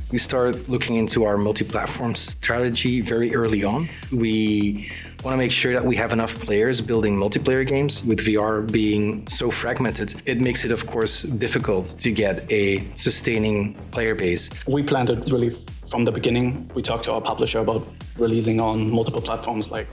We started looking into our multi-platform strategy very early on. We want to make sure that we have enough players building multiplayer games. With VR being so fragmented, it makes it, of course, difficult to get a sustaining player base. We planned it really from the beginning. We talked to our publisher about releasing on multiple platforms like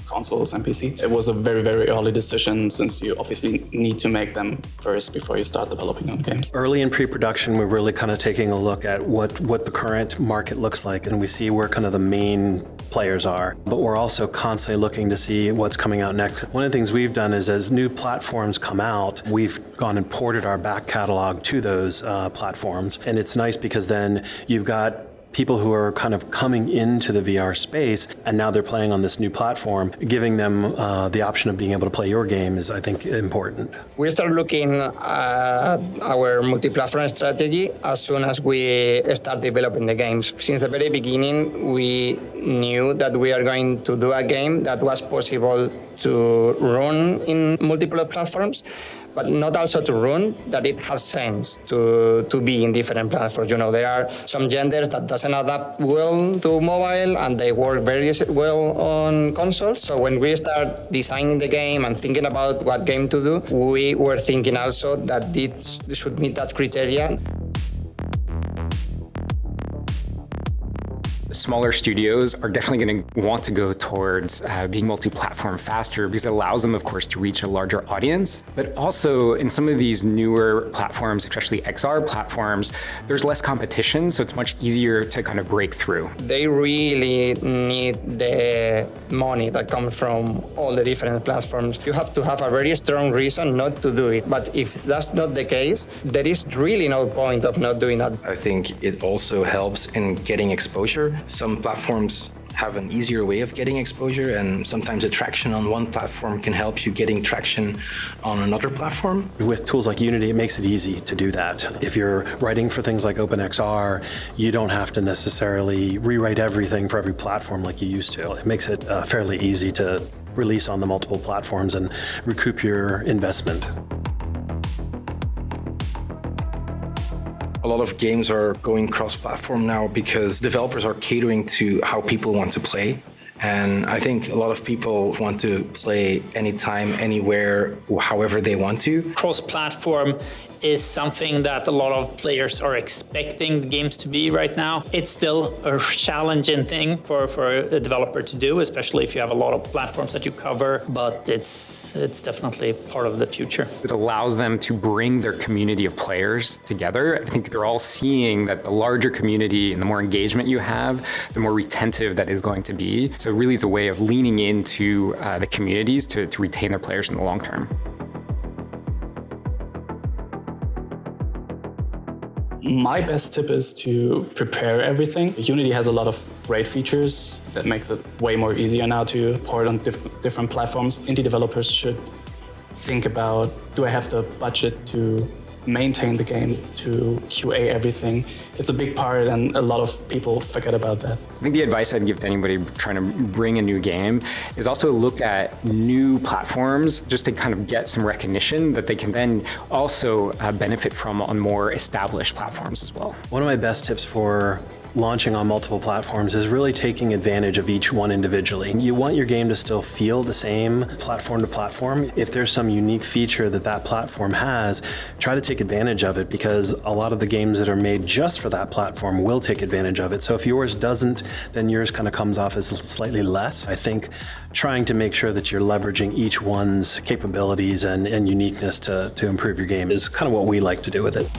consoles and PC. It was a very, very early decision since you obviously need to make them first before you start developing on games. Early in pre-production, we're really kind of taking a look at what the current market looks like, and we see where kind of the main players are. But we're also constantly looking to see what's coming out next. One of the things we've done is as new platforms come out, we've gone and ported our back catalog to those platforms. And it's nice because then you've got people who are kind of coming into the VR space, and now they're playing on this new platform. Giving them the option of being able to play your game is, I think, important. We start looking at our multi-platform strategy as soon as we start developing the games. Since the very beginning, we knew that we are going to do a game that was possible to run in multiple platforms, but not also to run, that it has sense to be in different platforms. You know, there are some genders that doesn't adapt well to mobile and they work very well on consoles. So when we start designing the game and thinking about what game to do, we were thinking also that it should meet that criteria. Smaller studios are definitely going to want to go towards being multi-platform faster because it allows them, of course, to reach a larger audience. But also in some of these newer platforms, especially XR platforms, there's less competition, so it's much easier to kind of break through. They really need the money that comes from all the different platforms. You have to have a very strong reason not to do it. But if that's not the case, there is really no point of not doing that. I think it also helps in getting exposure. Some platforms have an easier way of getting exposure, and sometimes attraction on one platform can help you getting traction on another platform. With tools like Unity, it makes it easy to do that. If you're writing for things like OpenXR, you don't have to necessarily rewrite everything for every platform like you used to. It makes it fairly easy to release on the multiple platforms and recoup your investment. A lot of games are going cross-platform now because developers are catering to how people want to play. And I think a lot of people want to play anytime, anywhere, however they want to. Cross-platform is something that a lot of players are expecting the games to be right now. It's still a challenging thing for a developer to do, especially if you have a lot of platforms that you cover, but it's definitely part of the future. It allows them to bring their community of players together. I think they're all seeing that the larger community and the more engagement you have, the more retentive that is going to be. So it really is a way of leaning into the communities to retain their players in the long term. My best tip is to prepare everything. Unity has a lot of great features that makes it way more easier now to port on different platforms. Indie developers should think about, do I have the budget to maintain the game, to QA everything? It's a big part and a lot of people forget about that. I think the advice I'd give to anybody trying to bring a new game is also look at new platforms just to kind of get some recognition that they can then also benefit from on more established platforms as well. One of my best tips for launching on multiple platforms is really taking advantage of each one individually. You want your game to still feel the same platform to platform. If there's some unique feature that that platform has, try to take advantage of it, because a lot of the games that are made just for that platform will take advantage of it. So if yours doesn't, then yours kind of comes off as slightly less. I think trying to make sure that you're leveraging each one's capabilities and uniqueness to improve your game is kind of what we like to do with it.